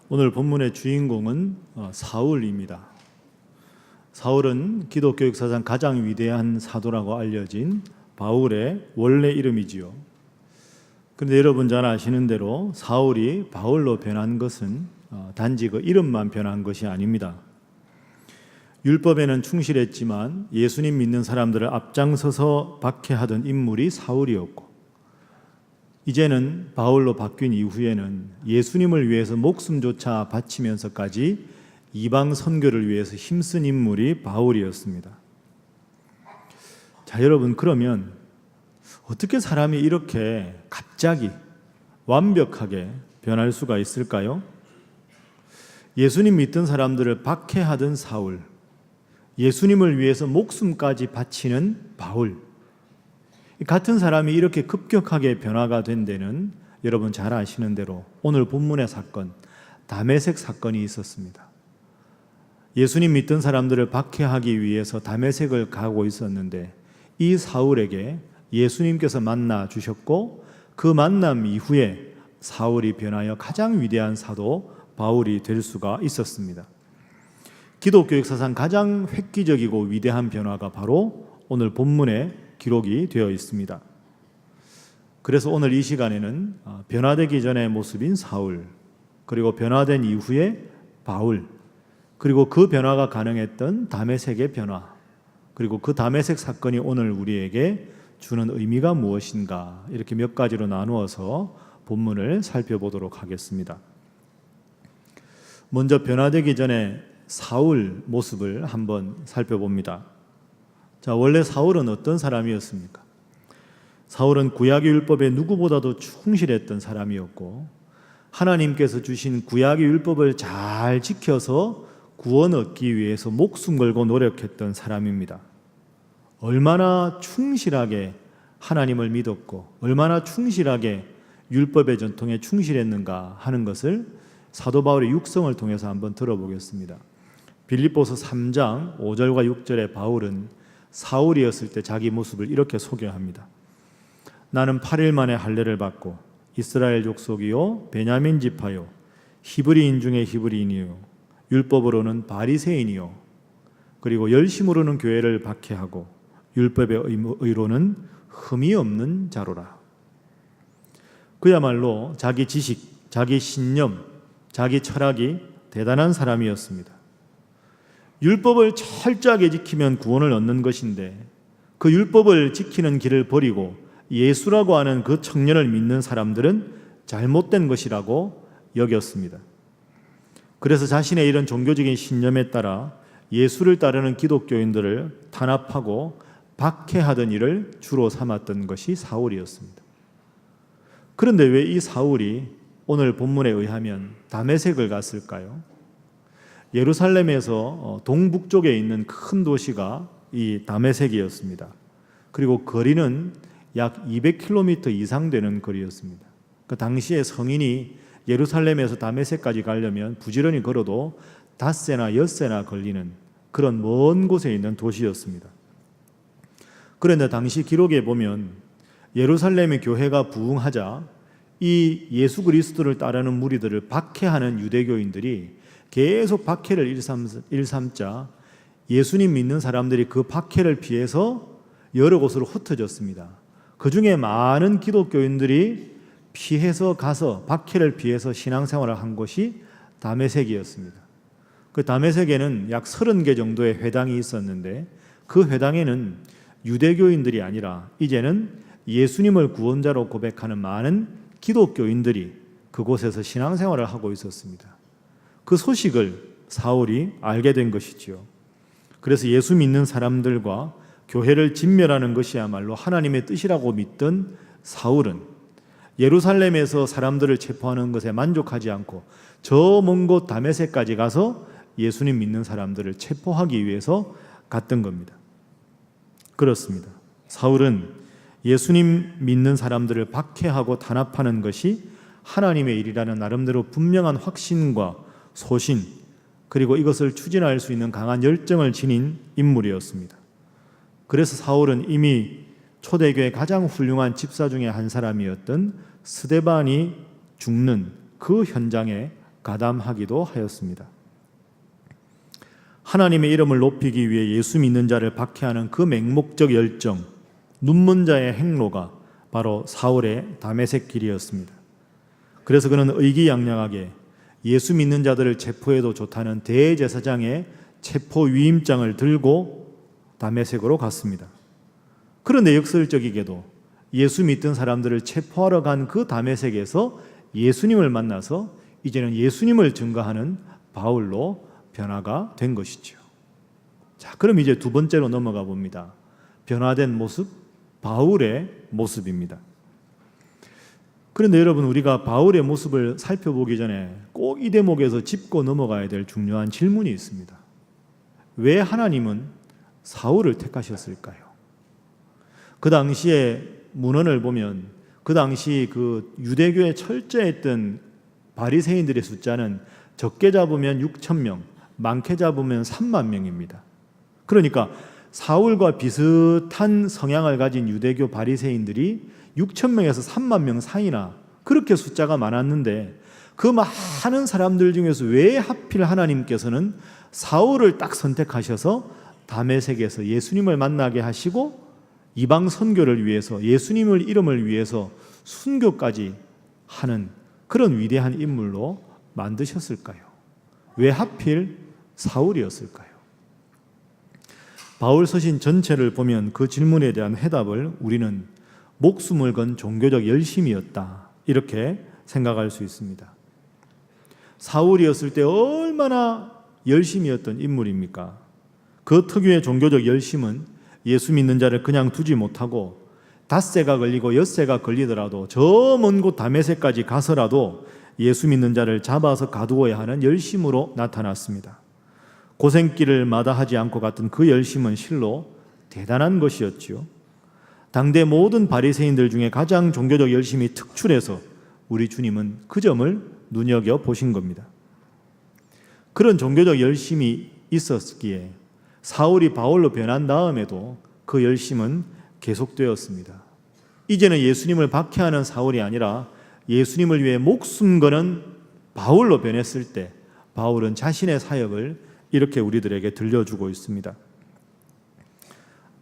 오늘 본문의 주인공은 사울입니다. 사울은 기독교 역사상 가장 위대한 사도라고 알려진 바울의 원래 이름이지요. 그런데 여러분 잘 아시는 대로 사울이 바울로 변한 것은 단지 그 이름만 변한 것이 아닙니다. 율법에는 충실했지만 예수님 믿는 사람들을 앞장서서 박해하던 인물이 사울이었고, 이제는 바울로 바뀐 이후에는 예수님을 위해서 목숨조차 바치면서까지 이방 선교를 위해서 힘쓴 인물이 바울이었습니다. 자, 여러분, 그러면 어떻게 사람이 이렇게 갑자기 완벽하게 변할 수가 있을까요? 예수님 믿던 사람들을 박해하던 사울, 예수님을 위해서 목숨까지 바치는 바울, 같은 사람이 이렇게 급격하게 변화가 된 데는 여러분 잘 아시는 대로 오늘 본문의 사건, 다메섹 사건이 있었습니다. 예수님 믿던 사람들을 박해하기 위해서 다메섹을 가고 있었는데 이 사울에게 예수님께서 만나 주셨고, 그 만남 이후에 사울이 변하여 가장 위대한 사도 바울이 될 수가 있었습니다. 기독교 역사상 가장 획기적이고 위대한 변화가 바로 오늘 본문에 기록이 되어 있습니다. 그래서 오늘 이 시간에는 변화되기 전의 모습인 사울, 그리고 변화된 이후에 바울, 그리고 그 변화가 가능했던 다메섹의 변화, 그리고 그 다메섹 사건이 오늘 우리에게 주는 의미가 무엇인가, 이렇게 몇 가지로 나누어서 본문을 살펴보도록 하겠습니다. 먼저 변화되기 전에 사울 모습을 한번 살펴봅니다. 자, 원래 사울은 어떤 사람이었습니까? 사울은 구약의 율법에 누구보다도 충실했던 사람이었고, 하나님께서 주신 구약의 율법을 잘 지켜서 구원 얻기 위해서 목숨 걸고 노력했던 사람입니다. 얼마나 충실하게 하나님을 믿었고 얼마나 충실하게 율법의 전통에 충실했는가 하는 것을 사도 바울의 육성을 통해서 한번 들어보겠습니다. 빌립보서 3장 5절과 6절에 바울은 사울이었을 때 자기 모습을 이렇게 소개합니다. 나는 8일 만에 할례를 받고 이스라엘 족속이요 베냐민 지파요 히브리인 중에 히브리인이요 율법으로는 바리새인이요 그리고 열심으로는 교회를 박해하고 율법의 의로는 흠이 없는 자로라. 그야말로 자기 지식, 자기 신념, 자기 철학이 대단한 사람이었습니다. 율법을 철저하게 지키면 구원을 얻는 것인데 그 율법을 지키는 길을 버리고 예수라고 하는 그 청년을 믿는 사람들은 잘못된 것이라고 여겼습니다. 그래서 자신의 이런 종교적인 신념에 따라 예수를 따르는 기독교인들을 탄압하고 박해하던 일을 주로 삼았던 것이 사울이었습니다. 그런데 왜 이 사울이 오늘 본문에 의하면 다메섹을 갔을까요? 예루살렘에서 동북쪽에 있는 큰 도시가 이 다메섹이었습니다. 그리고 거리는 약 200km 이상 되는 거리였습니다. 그 당시에 성인이 예루살렘에서 다메섹까지 가려면 부지런히 걸어도 닷새나 엿새나 걸리는 그런 먼 곳에 있는 도시였습니다. 그런데 당시 기록에 보면 예루살렘의 교회가 부흥하자 이 예수 그리스도를 따르는 무리들을 박해하는 유대교인들이 계속 박해를 일삼자 예수님 믿는 사람들이 그 박해를 피해서 여러 곳으로 흩어졌습니다. 그 중에 많은 기독교인들이 피해서 가서 박해를 피해서 신앙생활을 한 곳이 다메섹이었습니다. 그 다메섹에는 약 30개 정도의 회당이 있었는데 그 회당에는 유대교인들이 아니라 이제는 예수님을 구원자로 고백하는 많은 기독교인들이 그곳에서 신앙생활을 하고 있었습니다. 그 소식을 사울이 알게 된 것이지요. 그래서 예수 믿는 사람들과 교회를 진멸하는 것이야말로 하나님의 뜻이라고 믿던 사울은 예루살렘에서 사람들을 체포하는 것에 만족하지 않고 저 먼 곳 다메섹까지 가서 예수님 믿는 사람들을 체포하기 위해서 갔던 겁니다. 그렇습니다. 사울은 예수님 믿는 사람들을 박해하고 탄압하는 것이 하나님의 일이라는 나름대로 분명한 확신과 소신, 그리고 이것을 추진할 수 있는 강한 열정을 지닌 인물이었습니다. 그래서 사울은 이미 초대교회 가장 훌륭한 집사 중에 한 사람이었던 스데반이 죽는 그 현장에 가담하기도 하였습니다. 하나님의 이름을 높이기 위해 예수 믿는 자를 박해하는 그 맹목적 열정, 눈먼 자의 행로가 바로 사울의 다메섹 길이었습니다. 그래서 그는 의기양양하게 예수 믿는 자들을 체포해도 좋다는 대제사장의 체포 위임장을 들고 다메섹으로 갔습니다. 그런데 역설적이게도 예수 믿던 사람들을 체포하러 간 그 다메섹에서 예수님을 만나서 이제는 예수님을 증거하는 바울로 변화가 된 것이죠. 자, 그럼 이제 두 번째로 넘어가 봅니다. 변화된 모습, 바울의 모습입니다. 그런데 여러분, 우리가 바울의 모습을 살펴보기 전에 꼭 이 대목에서 짚고 넘어가야 될 중요한 질문이 있습니다. 왜 하나님은 사울을 택하셨을까요? 그 당시에 문헌을 보면 그 당시 그 유대교에 철저했던 바리새인들의 숫자는 적게 잡으면 6,000명, 많게 잡으면 3만 명입니다. 그러니까 사울과 비슷한 성향을 가진 유대교 바리새인들이 6,000명에서 3만 명 사이나 그렇게 숫자가 많았는데 그 많은 사람들 중에서 왜 하필 하나님께서는 사울을 딱 선택하셔서 다메섹에서 예수님을 만나게 하시고 이방 선교를 위해서 예수님을 이름을 위해서 순교까지 하는 그런 위대한 인물로 만드셨을까요? 왜 하필 사울이었을까요? 바울 서신 전체를 보면 그 질문에 대한 해답을 우리는 목숨을 건 종교적 열심이었다 이렇게 생각할 수 있습니다. 사울이었을 때 얼마나 열심이었던 인물입니까? 그 특유의 종교적 열심은 예수 믿는 자를 그냥 두지 못하고 닷새가 걸리고 엿새가 걸리더라도 저 먼 곳 다메섹까지 가서라도 예수 믿는 자를 잡아서 가두어야 하는 열심으로 나타났습니다. 고생길을 마다하지 않고 갔던 그 열심은 실로 대단한 것이었지요. 당대 모든 바리새인들 중에 가장 종교적 열심이 특출해서 우리 주님은 그 점을 눈여겨보신 겁니다. 그런 종교적 열심이 있었기에 사울이 바울로 변한 다음에도 그 열심은 계속되었습니다. 이제는 예수님을 박해하는 사울이 아니라 예수님을 위해 목숨 거는 바울로 변했을 때 바울은 자신의 사역을 이렇게 우리들에게 들려주고 있습니다.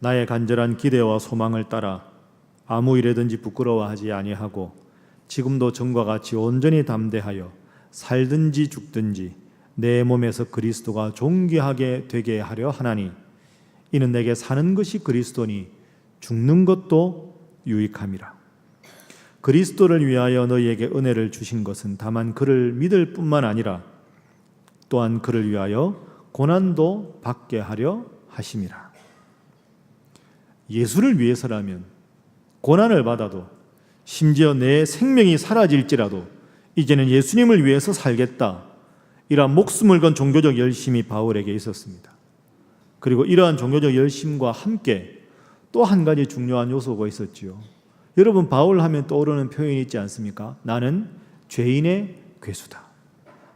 나의 간절한 기대와 소망을 따라 아무 일에든지 부끄러워하지 아니하고 지금도 전과 같이 온전히 담대하여 살든지 죽든지 내 몸에서 그리스도가 존귀하게 되게 하려 하나니 이는 내게 사는 것이 그리스도니 죽는 것도 유익함이라. 그리스도를 위하여 너희에게 은혜를 주신 것은 다만 그를 믿을 뿐만 아니라 또한 그를 위하여 고난도 받게 하려 하심이라. 예수를 위해서라면 고난을 받아도 심지어 내 생명이 사라질지라도 이제는 예수님을 위해서 살겠다. 이러한 목숨을 건 종교적 열심이 바울에게 있었습니다. 그리고 이러한 종교적 열심과 함께 또 한 가지 중요한 요소가 있었지요. 여러분, 바울 하면 떠오르는 표현이 있지 않습니까? 나는 죄인의 괴수다.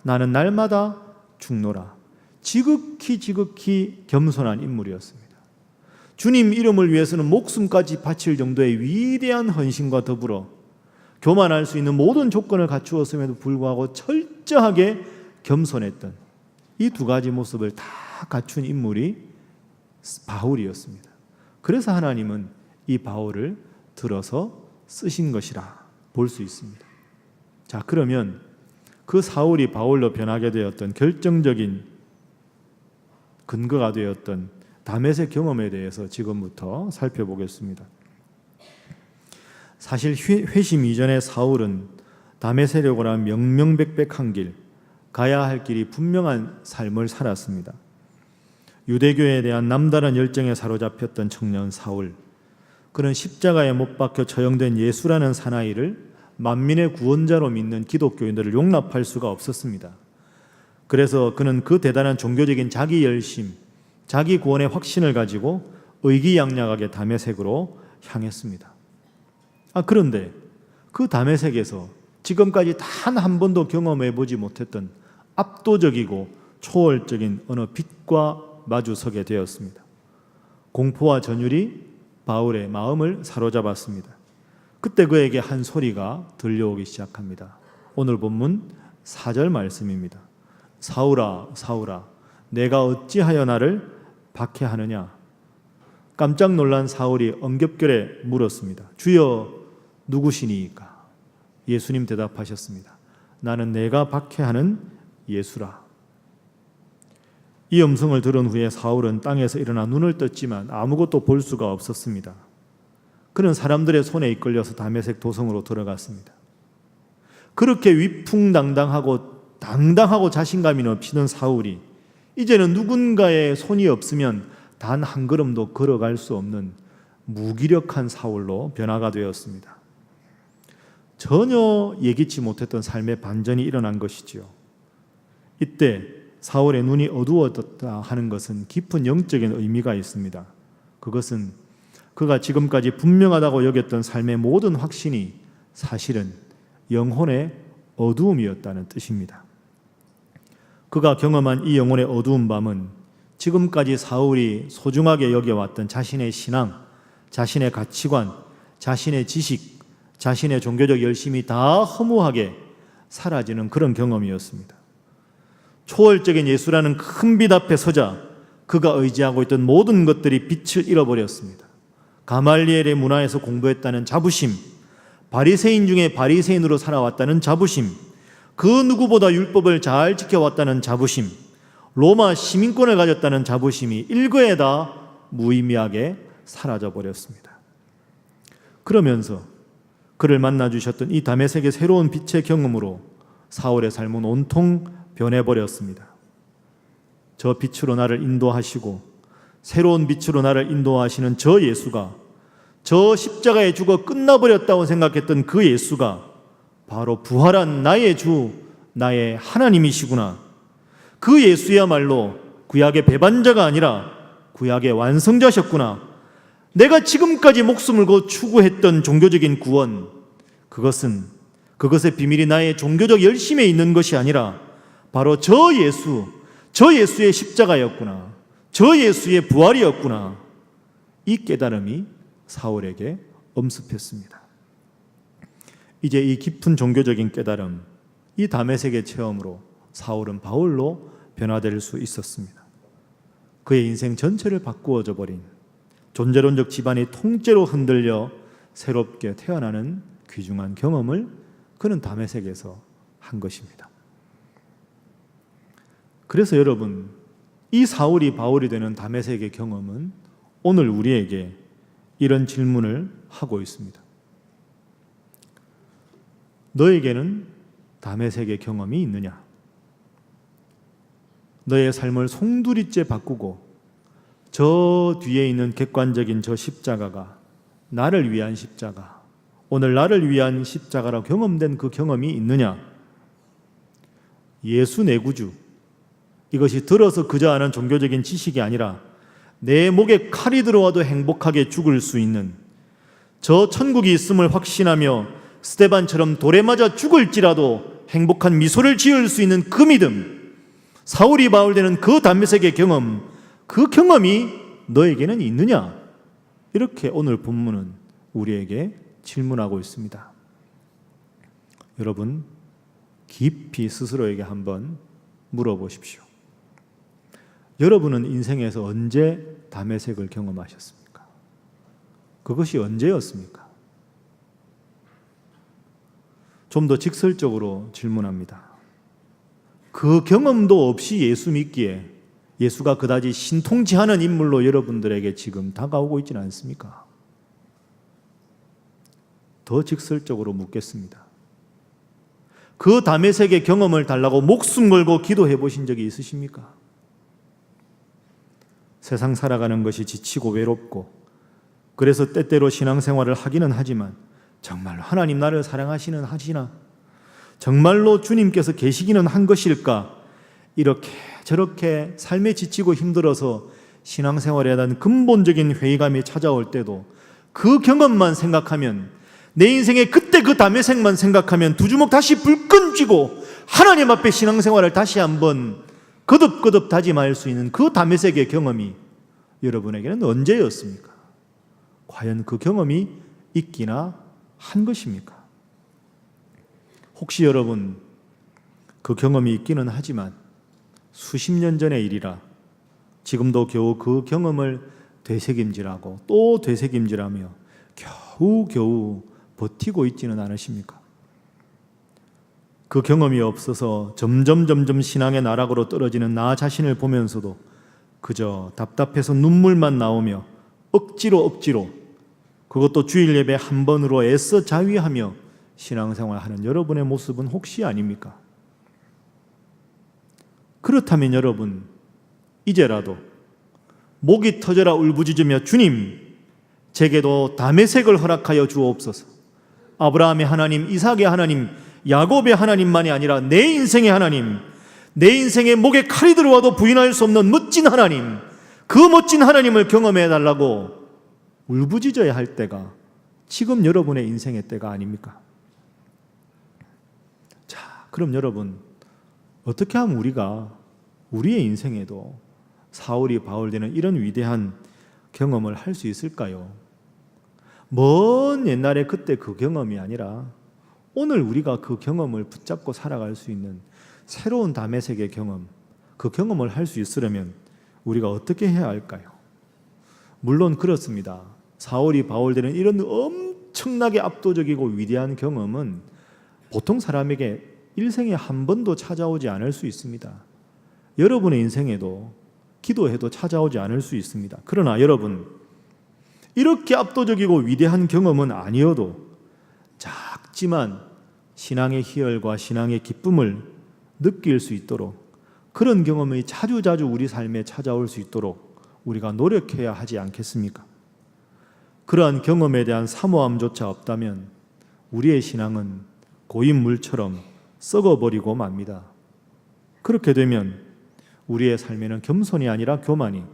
나는 날마다 죽노라. 지극히 겸손한 인물이었습니다. 주님 이름을 위해서는 목숨까지 바칠 정도의 위대한 헌신과 더불어 교만할 수 있는 모든 조건을 갖추었음에도 불구하고 철저하게 겸손했던 이 두 가지 모습을 다 갖춘 인물이 바울이었습니다. 그래서 하나님은 이 바울을 들어서 쓰신 것이라 볼 수 있습니다. 자, 그러면 그 사울이 바울로 변하게 되었던 결정적인 근거가 되었던 다메섹 경험에 대해서 지금부터 살펴보겠습니다. 사실 회심 이전에 사울은 다메섹으로 한 명명백백한 길, 가야 할 길이 분명한 삶을 살았습니다. 유대교에 대한 남다른 열정에 사로잡혔던 청년 사울, 그는 십자가에 못 박혀 처형된 예수라는 사나이를 만민의 구원자로 믿는 기독교인들을 용납할 수가 없었습니다. 그래서 그는 그 대단한 종교적인 자기 열심, 자기 구원의 확신을 가지고 의기양양하게 다메섹으로 향했습니다. 그런데 그 다메섹에서 지금까지 단 한 번도 경험해 보지 못했던 압도적이고 초월적인 어느 빛과 마주서게 되었습니다. 공포와 전율이 바울의 마음을 사로잡았습니다. 그때 그에게 한 소리가 들려오기 시작합니다. 오늘 본문 4절 말씀입니다. 사울아 사울아 내가 어찌하여 나를 박해하느냐. 깜짝 놀란 사울이 엉겹결에 물었습니다. 주여 누구시니이까? 예수님 대답하셨습니다. 나는 내가 박해하는 예수라. 이 음성을 들은 후에 사울은 땅에서 일어나 눈을 떴지만 아무것도 볼 수가 없었습니다. 그는 사람들의 손에 이끌려서 다메섹 도성으로 들어갔습니다. 그렇게 당당하고 자신감이 넘치는 사울이 이제는 누군가의 손이 없으면 단 한 걸음도 걸어갈 수 없는 무기력한 사울로 변화가 되었습니다. 전혀 예기치 못했던 삶의 반전이 일어난 것이지요. 이때 사울의 눈이 어두워졌다 하는 것은 깊은 영적인 의미가 있습니다. 그것은 그가 지금까지 분명하다고 여겼던 삶의 모든 확신이 사실은 영혼의 어두움이었다는 뜻입니다. 그가 경험한 이 영혼의 어두운 밤은 지금까지 사울이 소중하게 여겨왔던 자신의 신앙, 자신의 가치관, 자신의 지식, 자신의 종교적 열심이 다 허무하게 사라지는 그런 경험이었습니다. 초월적인 예수라는 큰 빛 앞에 서자 그가 의지하고 있던 모든 것들이 빛을 잃어버렸습니다. 가말리엘의 문화에서 공부했다는 자부심, 바리새인 중에 바리새인으로 살아왔다는 자부심, 그 누구보다 율법을 잘 지켜왔다는 자부심, 로마 시민권을 가졌다는 자부심이 일거에 다 무의미하게 사라져버렸습니다. 그러면서 그를 만나주셨던 이 다메섹의 새로운 빛의 경험으로 사울의 삶은 온통 변해버렸습니다. 저 빛으로 나를 인도하시고 새로운 빛으로 나를 인도하시는 저 예수가, 저 십자가에 죽어 끝나버렸다고 생각했던 그 예수가 바로 부활한 나의 주, 나의 하나님이시구나. 그 예수야말로 구약의 배반자가 아니라 구약의 완성자셨구나. 내가 지금까지 목숨을 걸 추구했던 종교적인 구원, 그것의 비밀이 나의 종교적 열심에 있는 것이 아니라 바로 저 예수의 십자가였구나. 저 예수의 부활이었구나. 이 깨달음이 사울에게 엄습했습니다. 이제 이 깊은 종교적인 깨달음, 이 다메섹의 체험으로 사울은 바울로 변화될 수 있었습니다. 그의 인생 전체를 바꾸어져 버린 존재론적 지반이 통째로 흔들려 새롭게 태어나는 귀중한 경험을 그는 다메섹에서 한 것입니다. 그래서 여러분, 이 사울이 바울이 되는 다메섹의 경험은 오늘 우리에게 이런 질문을 하고 있습니다. 너에게는 다메섹의 경험이 있느냐? 너의 삶을 송두리째 바꾸고 저 뒤에 있는 객관적인 저 십자가가 나를 위한 십자가, 오늘 나를 위한 십자가라고 경험된 그 경험이 있느냐? 예수 내 구주, 이것이 들어서 그저 아는 종교적인 지식이 아니라 내 목에 칼이 들어와도 행복하게 죽을 수 있는, 저 천국이 있음을 확신하며 스데반처럼 돌에 맞아 죽을지라도 행복한 미소를 지을 수 있는 그 믿음, 사울이 바울되는 그 다메섹의 경험, 그 경험이 너에게는 있느냐? 이렇게 오늘 본문은 우리에게 질문하고 있습니다. 여러분, 깊이 스스로에게 한번 물어보십시오. 여러분은 인생에서 언제 다메섹을 경험하셨습니까? 그것이 언제였습니까? 좀 더 직설적으로 질문합니다. 그 경험도 없이 예수 믿기에 예수가 그다지 신통치하는 인물로 여러분들에게 지금 다가오고 있지는 않습니까? 더 직설적으로 묻겠습니다. 그 다메섹의 경험을 달라고 목숨 걸고 기도해 보신 적이 있으십니까? 세상 살아가는 것이 지치고 외롭고 그래서 때때로 신앙생활을 하기는 하지만 정말로 하나님 나를 사랑하시는 하시나? 정말로 주님께서 계시기는 한 것일까? 이렇게 저렇게 삶에 지치고 힘들어서 신앙생활에 대한 근본적인 회의감이 찾아올 때도 그 경험만 생각하면, 내 인생에 그때 그 다메섹만 생각하면 두 주먹 다시 불끈 쥐고 하나님 앞에 신앙생활을 다시 한번 거듭거듭 다짐할 수 있는 그 다메섹의 경험이 여러분에게는 언제였습니까? 과연 그 경험이 있기나 한 것입니까? 혹시 여러분 그 경험이 있기는 하지만 수십 년 전의 일이라 지금도 겨우 그 경험을 되새김질하고 또 되새김질하며 겨우 버티고 있지는 않으십니까? 그 경험이 없어서 점점 신앙의 나락으로 떨어지는 나 자신을 보면서도 그저 답답해서 눈물만 나오며 억지로 그것도 주일 예배 한 번으로 애써 자위하며 신앙생활하는 여러분의 모습은 혹시 아닙니까? 그렇다면 여러분, 이제라도 목이 터져라 울부짖으며 주님, 제게도 다메섹을 허락하여 주옵소서. 아브라함의 하나님, 이삭의 하나님, 야곱의 하나님만이 아니라 내 인생의 하나님, 내 인생의 목에 칼이 들어와도 부인할 수 없는 멋진 하나님, 그 멋진 하나님을 경험해 달라고 울부짖어야 할 때가 지금 여러분의 인생의 때가 아닙니까? 자, 그럼 여러분, 어떻게 하면 우리가 우리의 인생에도 사울이 바울되는 이런 위대한 경험을 할 수 있을까요? 먼 옛날에 그때 그 경험이 아니라 오늘 우리가 그 경험을 붙잡고 살아갈 수 있는 새로운 다메섹의 경험, 그 경험을 할 수 있으려면 우리가 어떻게 해야 할까요? 물론 그렇습니다. 사울이 바울되는 이런 엄청나게 압도적이고 위대한 경험은 보통 사람에게 일생에 한 번도 찾아오지 않을 수 있습니다. 여러분의 인생에도 기도해도 찾아오지 않을 수 있습니다. 그러나 여러분, 이렇게 압도적이고 위대한 경험은 아니어도 작지만 신앙의 희열과 신앙의 기쁨을 느낄 수 있도록, 그런 경험이 자주자주 우리 삶에 찾아올 수 있도록 우리가 노력해야 하지 않겠습니까? 그러한 경험에 대한 사모함조차 없다면 우리의 신앙은 고인물처럼 썩어버리고 맙니다. 그렇게 되면 우리의 삶에는 겸손이 아니라 교만이,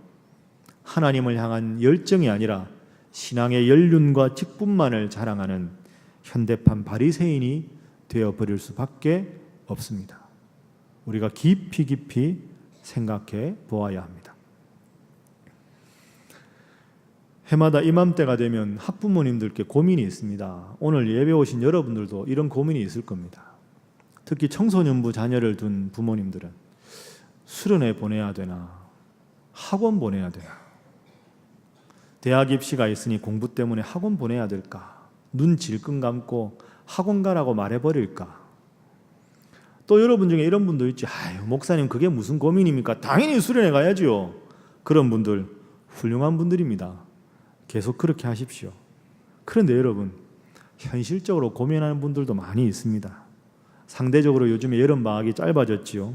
하나님을 향한 열정이 아니라 신앙의 연륜과 직분만을 자랑하는 현대판 바리새인이 되어버릴 수밖에 없습니다. 우리가 깊이 생각해 보아야 합니다. 해마다 이맘때가 되면 학부모님들께 고민이 있습니다. 오늘 예배 오신 여러분들도 이런 고민이 있을 겁니다. 특히 청소년부 자녀를 둔 부모님들은 수련회 보내야 되나, 학원 보내야 되나, 대학 입시가 있으니 공부 때문에 학원 보내야 될까, 눈 질끈 감고 학원 가라고 말해버릴까. 또 여러분 중에 이런 분도 있지. 아유, 목사님 그게 무슨 고민입니까? 당연히 수련회 가야지요. 그런 분들 훌륭한 분들입니다. 계속 그렇게 하십시오. 그런데 여러분, 현실적으로 고민하는 분들도 많이 있습니다. 상대적으로 요즘에 여름방학이 짧아졌지요.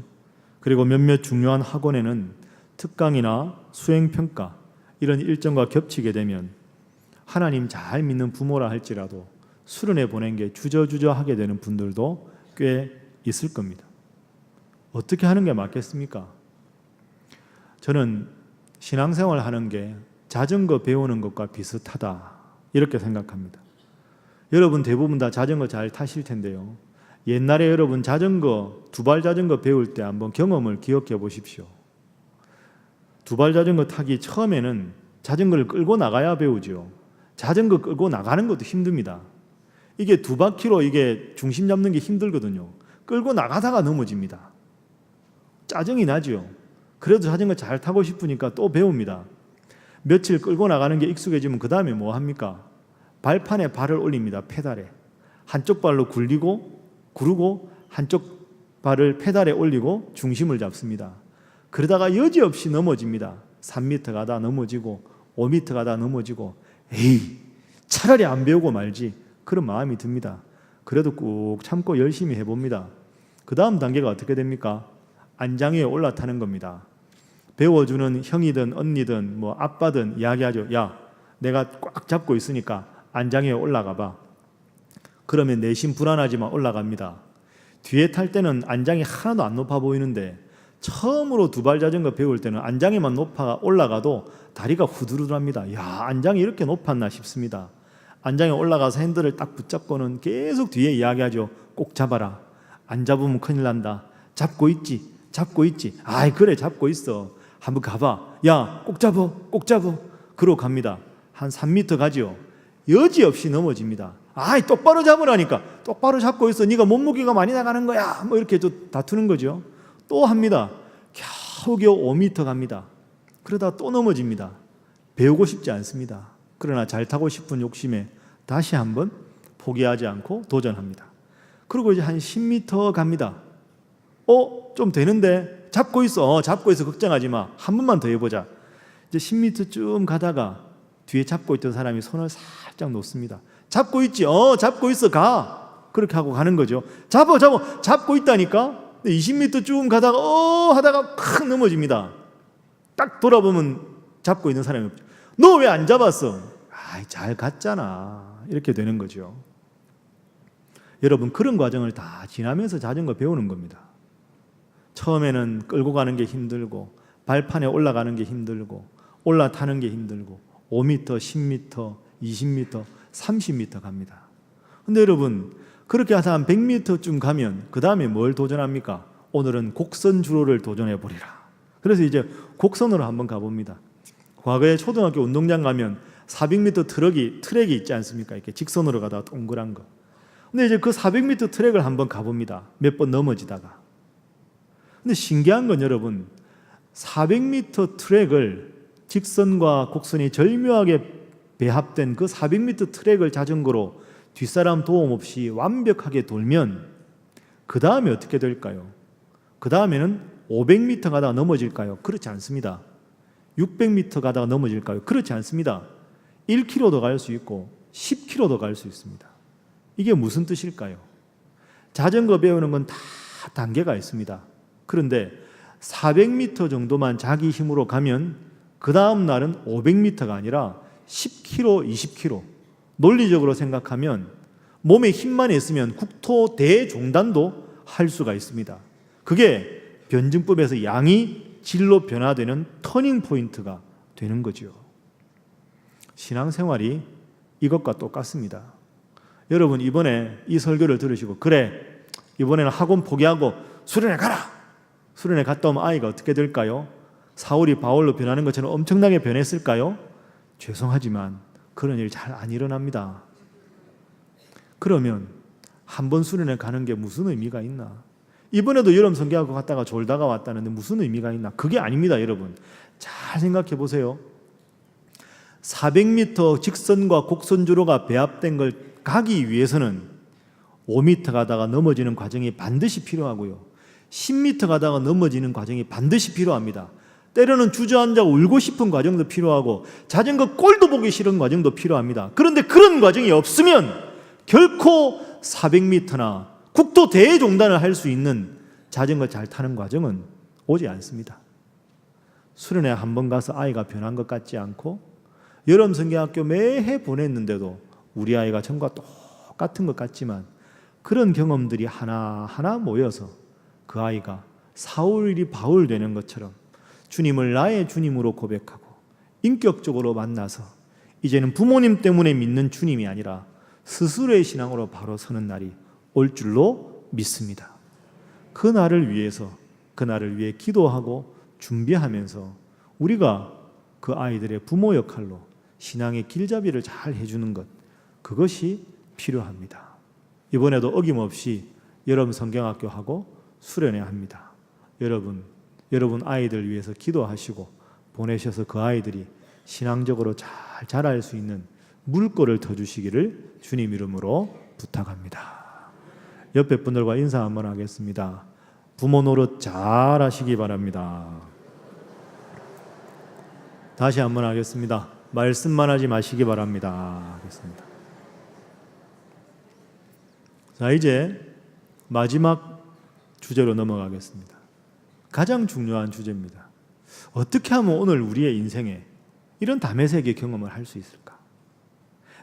그리고 몇몇 중요한 학원에는 특강이나 수행평가 이런 일정과 겹치게 되면 하나님 잘 믿는 부모라 할지라도 수련회 보낸 게 주저하게 되는 분들도 꽤 있을 겁니다. 어떻게 하는 게 맞겠습니까? 저는 신앙생활 하는 게 자전거 배우는 것과 비슷하다 이렇게 생각합니다. 여러분 대부분 다 자전거 잘 타실 텐데요. 옛날에 여러분 자전거, 두발 자전거 배울 때 한번 경험을 기억해 보십시오. 두발 자전거 타기 처음에는 자전거를 끌고 나가야 배우죠. 자전거 끌고 나가는 것도 힘듭니다. 이게 두 바퀴로 이게 중심 잡는 게 힘들거든요. 끌고 나가다가 넘어집니다. 짜증이 나죠. 그래도 자전거 잘 타고 싶으니까 또 배웁니다. 며칠 끌고 나가는 게 익숙해지면 그 다음에 뭐 합니까? 발판에 발을 올립니다. 페달에. 한쪽 발로 구르고 한쪽 발을 페달에 올리고 중심을 잡습니다. 그러다가 여지없이 넘어집니다. 3m 가다 넘어지고 5m 가다 넘어지고, 에이 차라리 안 배우고 말지 그런 마음이 듭니다. 그래도 꾹 참고 열심히 해봅니다. 그 다음 단계가 어떻게 됩니까? 안장 위에 올라타는 겁니다. 배워주는 형이든 언니든 뭐 아빠든 이야기하죠. 야, 내가 꽉 잡고 있으니까 안장 위에 올라가 봐. 그러면 내심 불안하지만 올라갑니다. 뒤에 탈 때는 안장이 하나도 안 높아 보이는데 처음으로 두발 자전거 배울 때는 안장에만 높아 올라가도 다리가 후들후들합니다. 야, 안장이 이렇게 높았나 싶습니다. 안장에 올라가서 핸들을 딱 붙잡고는 계속 뒤에 이야기하죠. 꼭 잡아라. 안 잡으면 큰일 난다. 잡고 있지. 아이 그래 잡고 있어. 한번 가봐. 야, 꼭 잡어. 그러고 갑니다. 한 3m 가죠. 여지없이 넘어집니다. 아이 똑바로 잡으라니까. 똑바로 잡고 있어. 네가 몸무게가 많이 나가는 거야. 뭐 이렇게 또 다투는 거죠. 또 합니다. 겨우겨우 5m 갑니다. 그러다 또 넘어집니다. 배우고 싶지 않습니다. 그러나 잘 타고 싶은 욕심에 다시 한번 포기하지 않고 도전합니다. 그리고 이제 한 10m 갑니다. 좀 되는데 잡고 있어. 잡고 있어. 걱정하지 마. 한 번만 더 해보자. 이제 10m 쭉 가다가 뒤에 잡고 있던 사람이 손을 살짝 놓습니다. 잡고 있지? 잡고 있어. 가. 그렇게 하고 가는 거죠. 잡고 있다니까. 20m 쭉 가다가 하다가 콱 넘어집니다. 딱 돌아보면 잡고 있는 사람이 없죠. 너 왜 안 잡았어? 잘 갔잖아. 이렇게 되는 거죠. 여러분, 그런 과정을 다 지나면서 자전거 배우는 겁니다. 처음에는 끌고 가는 게 힘들고 발판에 올라가는 게 힘들고 올라타는 게 힘들고 5m, 10m, 20m, 30m 갑니다. 근데 여러분, 그렇게 해서 한 100m쯤 가면 그 다음에 뭘 도전합니까? 오늘은 곡선 주로를 도전해 보리라. 그래서 이제 곡선으로 한번 가봅니다. 과거에 초등학교 운동장 가면 400m 트랙이 있지 않습니까? 이렇게 직선으로 가다가 동그란 거. 근데 이제 그 400m 트랙을 한번 가봅니다. 몇 번 넘어지다가. 근데 신기한 건 여러분, 400m 트랙을 직선과 곡선이 절묘하게 배합된 그 400m 트랙을 자전거로 뒷사람 도움 없이 완벽하게 돌면 그 다음에 어떻게 될까요? 그 다음에는 500m 가다가 넘어질까요? 그렇지 않습니다. 600m 가다가 넘어질까요? 그렇지 않습니다. 1km도 갈 수 있고 10km도 갈 수 있습니다. 이게 무슨 뜻일까요? 자전거 배우는 건 다 단계가 있습니다. 그런데 400m 정도만 자기 힘으로 가면 그 다음 날은 500m가 아니라 10km, 20km. 논리적으로 생각하면 몸에 힘만 있으면 국토 대종단도 할 수가 있습니다. 그게 변증법에서 양이 질로 변화되는 터닝 포인트가 되는 거죠. 신앙생활이 이것과 똑같습니다. 여러분, 이번에 이 설교를 들으시고 그래, 이번에는 학원 포기하고 수련회 가라. 수련회 갔다 오면 아이가 어떻게 될까요? 사울이 바울로 변하는 것처럼 엄청나게 변했을까요? 죄송하지만 그런 일 잘 안 일어납니다. 그러면 한 번 수련회 가는 게 무슨 의미가 있나? 이번에도 여름 성경학교 갔다가 졸다가 왔다는데 무슨 의미가 있나? 그게 아닙니다, 여러분. 잘 생각해 보세요. 400m 직선과 곡선주로가 배합된 걸 가기 위해서는 5m 가다가 넘어지는 과정이 반드시 필요하고요. 10m 가다가 넘어지는 과정이 반드시 필요합니다. 때로는 주저앉아 울고 싶은 과정도 필요하고 자전거 꼴도 보기 싫은 과정도 필요합니다. 그런데 그런 과정이 없으면 결코 400m나 국토 대종단을 할 수 있는 자전거 잘 타는 과정은 오지 않습니다. 수련회 한 번 가서 아이가 변한 것 같지 않고 여름 성경학교 매해 보냈는데도 우리 아이가 전과 똑같은 것 같지만 그런 경험들이 하나하나 모여서 그 아이가 사울이 바울 되는 것처럼 주님을 나의 주님으로 고백하고 인격적으로 만나서 이제는 부모님 때문에 믿는 주님이 아니라 스스로의 신앙으로 바로 서는 날이 올 줄로 믿습니다. 그 날을 위해서, 그 날을 위해 기도하고 준비하면서 우리가 그 아이들의 부모 역할로 신앙의 길잡이를 잘 해주는 것, 그것이 필요합니다. 이번에도 어김없이 여러분 성경학교하고 수련회 합니다. 여러분 아이들 위해서 기도하시고 보내셔서 그 아이들이 신앙적으로 잘 자랄 수 있는 물꼬를 터주시기를 주님 이름으로 부탁합니다. 옆에 분들과 인사 한번 하겠습니다. 부모 노릇 잘 하시기 바랍니다. 다시 한번 하겠습니다. 말씀만 하지 마시기 바랍니다. 하겠습니다. 자, 이제 마지막 주제로 넘어가겠습니다. 가장 중요한 주제입니다. 어떻게 하면 오늘 우리의 인생에 이런 다메섹의 경험을 할 수 있을까?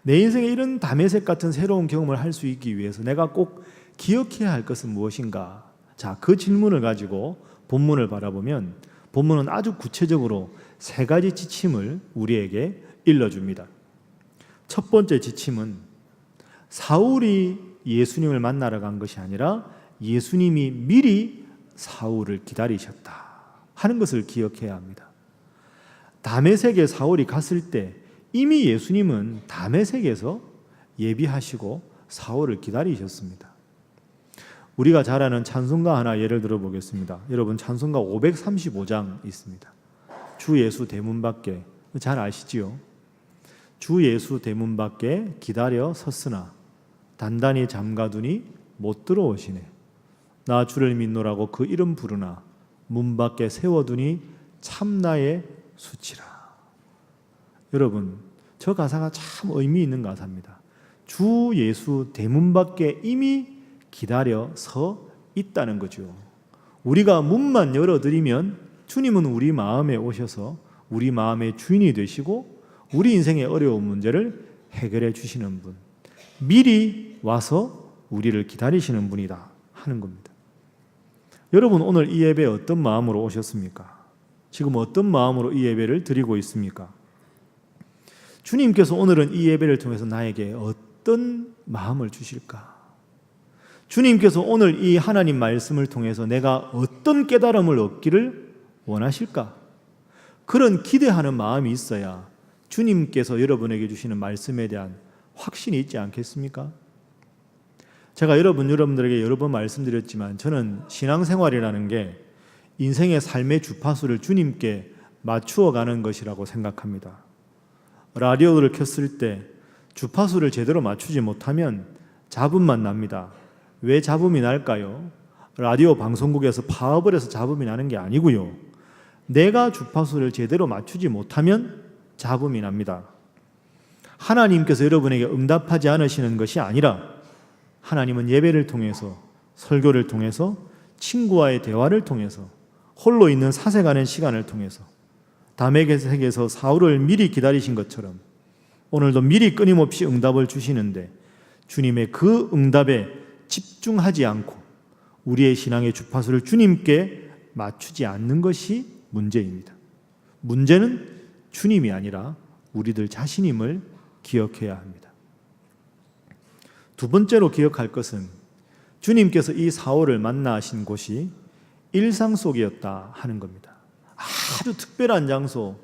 내 인생에 이런 다메섹 같은 새로운 경험을 할 수 있기 위해서 내가 꼭 기억해야 할 것은 무엇인가? 자, 그 질문을 가지고 본문을 바라보면 본문은 아주 구체적으로 세 가지 지침을 우리에게 일러줍니다. 첫 번째 지침은 사울이 예수님을 만나러 간 것이 아니라 예수님이 미리 사울을 기다리셨다 하는 것을 기억해야 합니다. 다메섹에 사울이 갔을 때 이미 예수님은 다메섹에서 예비하시고 사울을 기다리셨습니다. 우리가 잘 아는 찬송가 하나 예를 들어 보겠습니다. 여러분 찬송가 535장 있습니다. 주 예수 대문 밖에, 잘 아시지요? 주 예수 대문 밖에 기다려 섰으나 단단히 잠가두니 못 들어오시네. 나 주를 믿노라고 그 이름 부르나 문 밖에 세워두니 참나의 수치라. 여러분 저 가사가 참 의미 있는 가사입니다. 주 예수 대문 밖에 이미 기다려 서 있다는 거죠. 우리가 문만 열어드리면 주님은 우리 마음에 오셔서 우리 마음의 주인이 되시고 우리 인생의 어려운 문제를 해결해 주시는 분, 미리 와서 우리를 기다리시는 분이다 하는 겁니다. 여러분 오늘 이 예배에 어떤 마음으로 오셨습니까? 지금 어떤 마음으로 이 예배를 드리고 있습니까? 주님께서 오늘은 이 예배를 통해서 나에게 어떤 마음을 주실까? 주님께서 오늘 이 하나님 말씀을 통해서 내가 어떤 깨달음을 얻기를 원하실까? 그런 기대하는 마음이 있어야 주님께서 여러분에게 주시는 말씀에 대한 확신이 있지 않겠습니까? 제가 여러분들에게 여러 번 말씀드렸지만 저는 신앙생활이라는 게 인생의 삶의 주파수를 주님께 맞추어 가는 것이라고 생각합니다. 라디오를 켰을 때 주파수를 제대로 맞추지 못하면 잡음만 납니다. 왜 잡음이 날까요? 라디오 방송국에서 파업을 해서 잡음이 나는 게 아니고요. 내가 주파수를 제대로 맞추지 못하면 잡음이 납니다. 하나님께서 여러분에게 응답하지 않으시는 것이 아니라 하나님은 예배를 통해서, 설교를 통해서, 친구와의 대화를 통해서, 홀로 있는 사색하는 시간을 통해서 다메섹에서 사울을 미리 기다리신 것처럼 오늘도 미리 끊임없이 응답을 주시는데 주님의 그 응답에 집중하지 않고 우리의 신앙의 주파수를 주님께 맞추지 않는 것이 문제입니다. 문제는 주님이 아니라 우리들 자신임을 기억해야 합니다. 두 번째로 기억할 것은 주님께서 이 사울을 만나신 곳이 일상 속이었다 하는 겁니다. 아주 특별한 장소,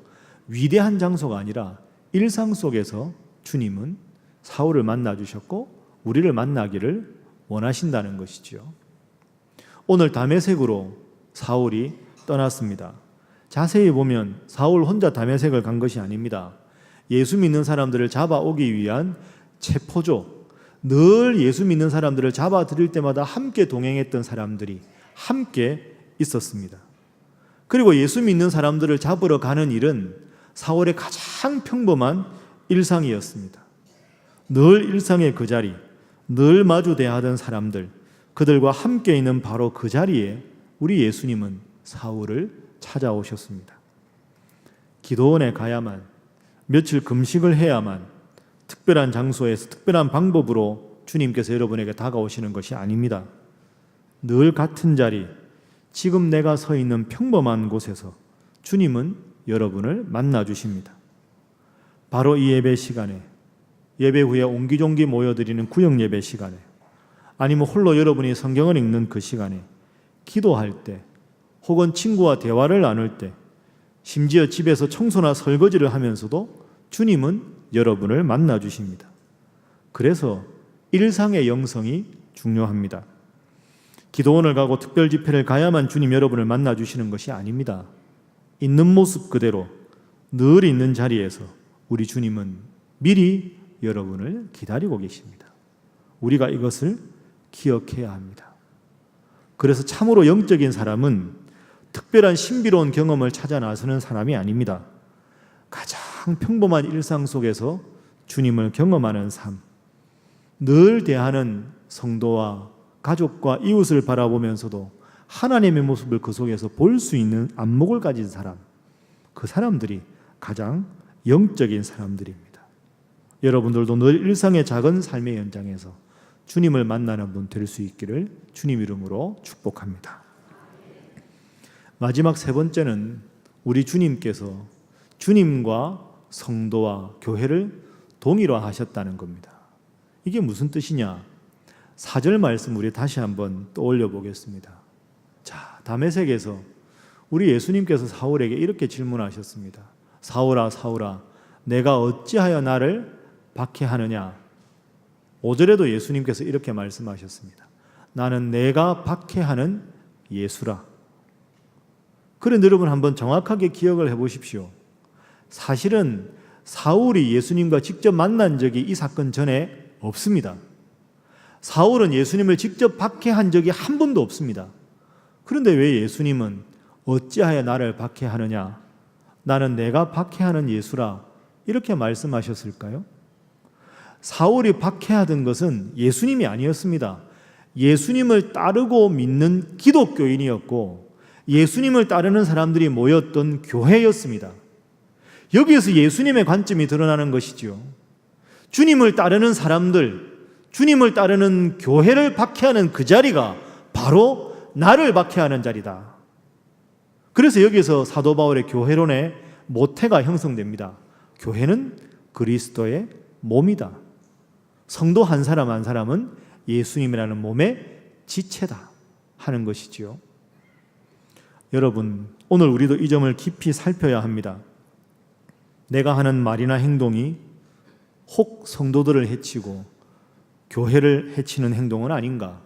위대한 장소가 아니라 일상 속에서 주님은 사울을 만나 주셨고 우리를 만나기를 원하신다는 것이죠. 오늘 다메섹으로 사울이 떠났습니다. 자세히 보면 사울 혼자 다메섹을 간 것이 아닙니다. 예수 믿는 사람들을 잡아오기 위한 체포조, 늘 예수 믿는 사람들을 잡아들일 때마다 함께 동행했던 사람들이 함께 있었습니다. 그리고 예수 믿는 사람들을 잡으러 가는 일은 사울의 가장 평범한 일상이었습니다. 늘 일상의 그 자리, 늘 마주 대하던 사람들, 그들과 함께 있는 바로 그 자리에 우리 예수님은 사울을 찾아오셨습니다. 기도원에 가야만, 며칠 금식을 해야만, 특별한 장소에서 특별한 방법으로 주님께서 여러분에게 다가오시는 것이 아닙니다. 늘 같은 자리, 지금 내가 서 있는 평범한 곳에서 주님은 여러분을 만나 주십니다. 바로 이 예배 시간에, 예배 후에 옹기종기 모여드리는 구역 예배 시간에, 아니면 홀로 여러분이 성경을 읽는 그 시간에, 기도할 때, 혹은 친구와 대화를 나눌 때, 심지어 집에서 청소나 설거지를 하면서도 주님은 여러분을 만나 주십니다. 그래서 일상의 영성이 중요합니다. 기도원을 가고 특별 집회를 가야만 주님 여러분을 만나 주시는 것이 아닙니다. 있는 모습 그대로 늘 있는 자리에서 우리 주님은 미리 여러분을 기다리고 계십니다. 우리가 이것을 기억해야 합니다. 그래서 참으로 영적인 사람은 특별한 신비로운 경험을 찾아 나서는 사람이 아닙니다. 가장 평범한 일상 속에서 주님을 경험하는 삶, 늘 대하는 성도와 가족과 이웃을 바라보면서도 하나님의 모습을 그 속에서 볼 수 있는 안목을 가진 사람, 그 사람들이 가장 영적인 사람들입니다. 여러분들도 늘 일상의 작은 삶의 현장에서 주님을 만나는 분 될 수 있기를 주님 이름으로 축복합니다. 마지막 세 번째는 우리 주님께서 주님과 성도와 교회를 동일화하셨다는 겁니다. 이게 무슨 뜻이냐? 4절 말씀 우리 다시 한번 떠올려 보겠습니다. 자, 다메섹에서 우리 예수님께서 사울에게 이렇게 질문하셨습니다. 사울아, 사울아, 내가 어찌하여 나를 박해하느냐? 5절에도 예수님께서 이렇게 말씀하셨습니다. 나는 내가 박해하는 예수라. 그런데 여러분 한번 정확하게 기억을 해보십시오. 사실은 사울이 예수님과 직접 만난 적이 이 사건 전에 없습니다. 사울은 예수님을 직접 박해한 적이 한 번도 없습니다. 그런데 왜 예수님은 어찌하여 나를 박해하느냐? 나는 내가 박해하는 예수라. 이렇게 말씀하셨을까요? 사울이 박해하던 것은 예수님이 아니었습니다. 예수님을 따르고 믿는 기독교인이었고 예수님을 따르는 사람들이 모였던 교회였습니다. 여기에서 예수님의 관점이 드러나는 것이지요. 주님을 따르는 사람들, 주님을 따르는 교회를 박해하는 그 자리가 바로 나를 박해하는 자리다. 그래서 여기서 사도 바울의 교회론의 모태가 형성됩니다. 교회는 그리스도의 몸이다. 성도 한 사람 한 사람은 예수님이라는 몸의 지체다 하는 것이지요. 여러분, 오늘 우리도 이 점을 깊이 살펴야 합니다. 내가 하는 말이나 행동이 혹 성도들을 해치고 교회를 해치는 행동은 아닌가?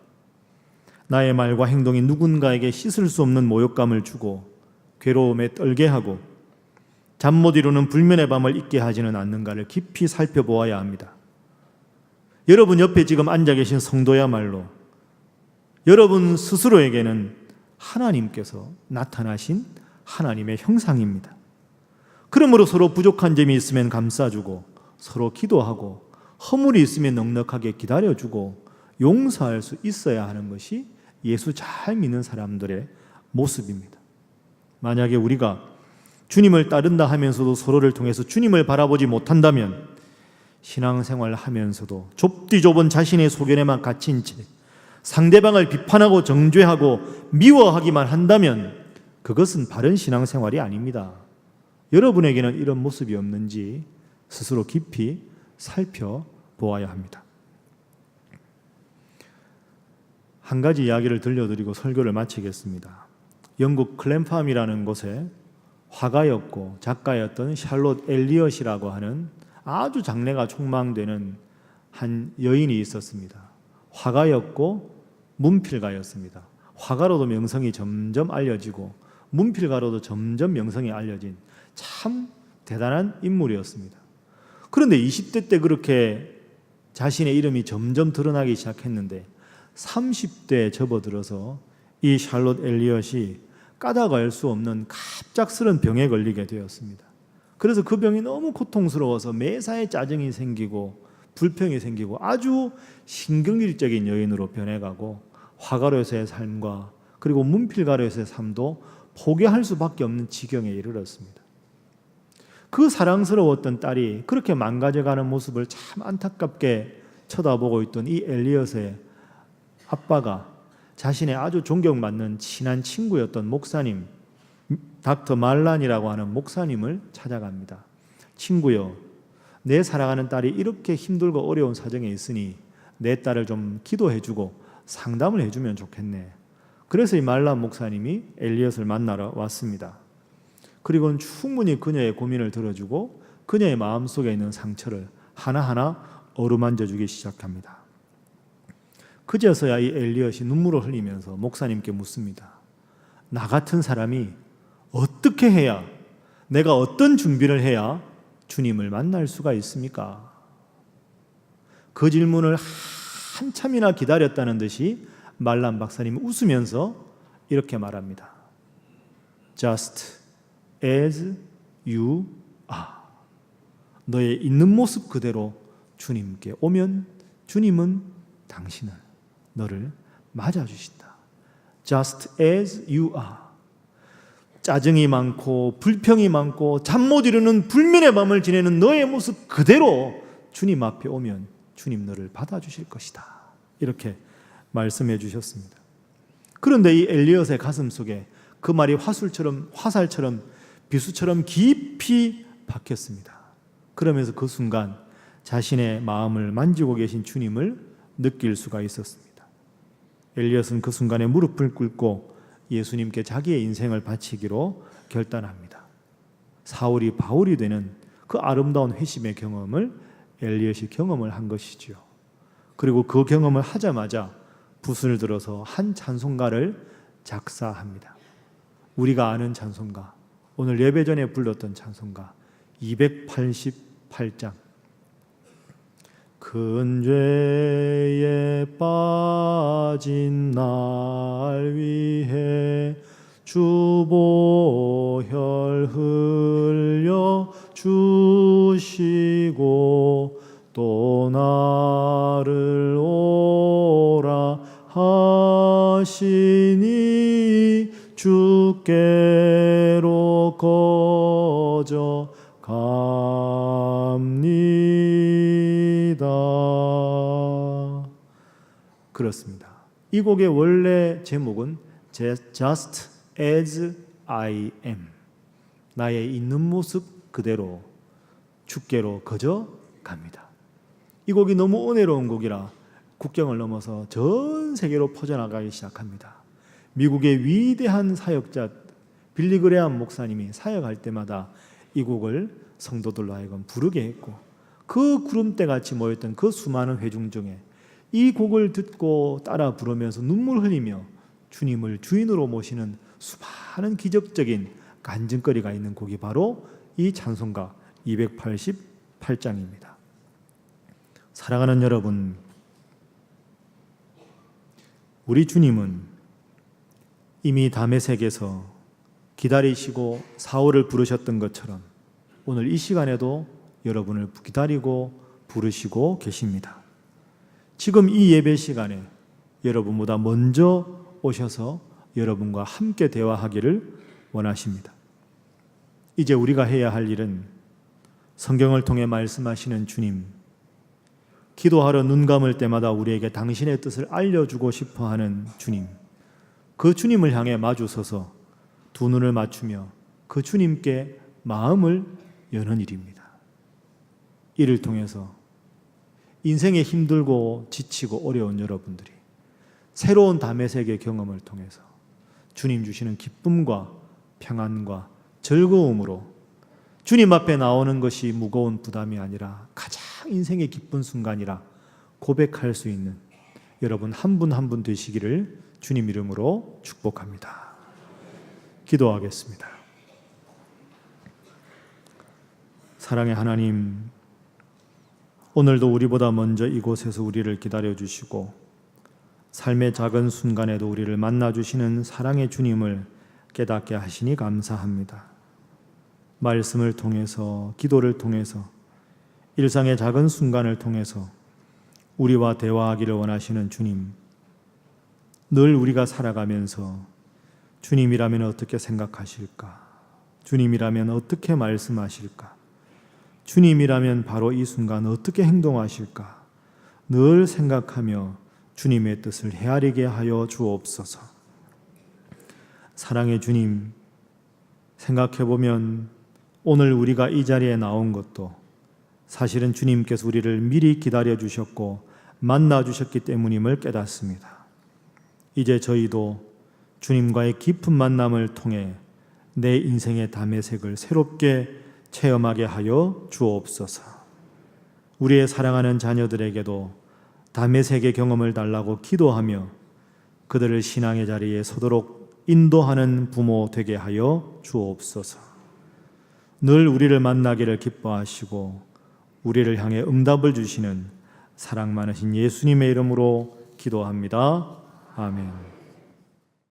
나의 말과 행동이 누군가에게 씻을 수 없는 모욕감을 주고 괴로움에 떨게 하고 잠 못 이루는 불면의 밤을 잊게 하지는 않는가를 깊이 살펴보아야 합니다. 여러분 옆에 지금 앉아 계신 성도야말로 여러분 스스로에게는 하나님께서 나타나신 하나님의 형상입니다. 그러므로 서로 부족한 점이 있으면 감싸주고 서로 기도하고 허물이 있으면 넉넉하게 기다려주고 용서할 수 있어야 하는 것이 예수 잘 믿는 사람들의 모습입니다. 만약에 우리가 주님을 따른다 하면서도 서로를 통해서 주님을 바라보지 못한다면 신앙생활을 하면서도 좁디 좁은 자신의 소견에만 갇힌 채 상대방을 비판하고 정죄하고 미워하기만 한다면 그것은 바른 신앙생활이 아닙니다. 여러분에게는 이런 모습이 없는지 스스로 깊이 살펴보아야 합니다. 한 가지 이야기를 들려드리고 설교를 마치겠습니다. 영국 클램팜이라는 곳에 화가였고 작가였던 샬롯 엘리엇이라고 하는 아주 장래가 촉망되는 한 여인이 있었습니다. 화가였고 문필가였습니다. 화가로도 명성이 점점 알려지고 문필가로도 점점 명성이 알려진 참 대단한 인물이었습니다. 그런데 20대 때 그렇게 자신의 이름이 점점 드러나기 시작했는데 30대에 접어들어서 이 샬롯 엘리엇이 까닭 알 수 없는 갑작스런 병에 걸리게 되었습니다. 그래서 그 병이 너무 고통스러워서 매사에 짜증이 생기고 불평이 생기고 아주 신경질적인 여인으로 변해가고 화가로서의 삶과 그리고 문필가로서의 삶도 포기할 수밖에 없는 지경에 이르렀습니다. 그 사랑스러웠던 딸이 그렇게 망가져가는 모습을 참 안타깝게 쳐다보고 있던 이 엘리엇의 아빠가 자신의 아주 존경받는 친한 친구였던 목사님, 닥터 말란이라고 하는 목사님을 찾아갑니다. 친구여, 내 사랑하는 딸이 이렇게 힘들고 어려운 사정에 있으니 내 딸을 좀 기도해주고 상담을 해주면 좋겠네. 그래서 이 말란 목사님이 엘리엇을 만나러 왔습니다. 그리고는 충분히 그녀의 고민을 들어주고 그녀의 마음속에 있는 상처를 하나하나 어루만져주기 시작합니다. 그제서야 이 엘리엇이 눈물을 흘리면서 목사님께 묻습니다. 나 같은 사람이 어떻게 해야, 내가 어떤 준비를 해야 주님을 만날 수가 있습니까? 그 질문을 한참이나 기다렸다는 듯이 말란 박사님은 웃으면서 이렇게 말합니다. Just as you are. 너의 있는 모습 그대로 주님께 오면 주님은 당신을, 너를 맞아주신다. Just as you are. 짜증이 많고 불평이 많고 잠 못 이루는 불면의 밤을 지내는 너의 모습 그대로 주님 앞에 오면 주님 너를 받아주실 것이다. 이렇게 말씀해 주셨습니다. 그런데 이 엘리엇의 가슴 속에 그 말이 화살처럼 비수처럼 깊이 박혔습니다. 그러면서 그 순간 자신의 마음을 만지고 계신 주님을 느낄 수가 있었습니다. 엘리엇은 그 순간에 무릎을 꿇고 예수님께 자기의 인생을 바치기로 결단합니다. 사울이 바울이 되는 그 아름다운 회심의 경험을 엘리엇이 경험을 한 것이지요. 그리고 그 경험을 하자마자 붓을 들어서 한 찬송가를 작사합니다. 우리가 아는 찬송가, 오늘 예배 전에 불렀던 찬송가 288장. 큰 죄에 빠진 날 위해 주 보혈 흘려 주시고 또 나를 오라 하시니 주께로 거저 갑니다. 그렇습니다. 이 곡의 원래 제목은 Just as I am, 나의 있는 모습 그대로 주께로 거저 갑니다. 이 곡이 너무 은혜로운 곡이라 국경을 넘어서 전 세계로 퍼져나가기 시작합니다. 미국의 위대한 사역자 빌리 그레엄 목사님이 사역할 때마다 이 곡을 성도들로 하여금 부르게 했고, 그 구름대같이 모였던 그 수많은 회중 중에 이 곡을 듣고 따라 부르면서 눈물 흘리며 주님을 주인으로 모시는 수많은 기적적인 간증거리가 있는 곡이 바로 이 찬송가 288장입니다. 사랑하는 여러분, 우리 주님은 이미 다메섹에서 기다리시고 사울을 부르셨던 것처럼 오늘 이 시간에도 여러분을 기다리고 부르시고 계십니다. 지금 이 예배 시간에 여러분보다 먼저 오셔서 여러분과 함께 대화하기를 원하십니다. 이제 우리가 해야 할 일은 성경을 통해 말씀하시는 주님, 기도하러 눈 감을 때마다 우리에게 당신의 뜻을 알려주고 싶어하는 주님, 그 주님을 향해 마주서서 두 눈을 맞추며 그 주님께 마음을 여는 일입니다. 이를 통해서 인생에 힘들고 지치고 어려운 여러분들이 새로운 다메섹의 경험을 통해서 주님 주시는 기쁨과 평안과 즐거움으로 주님 앞에 나오는 것이 무거운 부담이 아니라 가장 인생의 기쁜 순간이라 고백할 수 있는 여러분 한 분 한 분 되시기를 주님 이름으로 축복합니다. 기도하겠습니다. 사랑의 하나님, 오늘도 우리보다 먼저 이곳에서 우리를 기다려주시고 삶의 작은 순간에도 우리를 만나주시는 사랑의 주님을 깨닫게 하시니 감사합니다. 말씀을 통해서, 기도를 통해서, 일상의 작은 순간을 통해서 우리와 대화하기를 원하시는 주님, 늘 우리가 살아가면서 주님이라면 어떻게 생각하실까? 주님이라면 어떻게 말씀하실까? 주님이라면 바로 이 순간 어떻게 행동하실까? 늘 생각하며 주님의 뜻을 헤아리게 하여 주옵소서. 사랑의 주님, 생각해보면 오늘 우리가 이 자리에 나온 것도 사실은 주님께서 우리를 미리 기다려 만나 주셨기 때문임을 깨닫습니다. 이제 저희도 주님과의 깊은 만남을 통해 내 인생의 다메섹을 새롭게 체험하게 하여 주옵소서. 우리의 사랑하는 자녀들에게도 다메섹의 경험을 달라고 기도하며 그들을 신앙의 자리에 서도록 인도하는 부모 되게 하여 주옵소서. 늘 우리를 만나기를 기뻐하시고 우리를 향해 응답을 주시는 사랑 많으신 예수님의 이름으로 기도합니다. 아멘.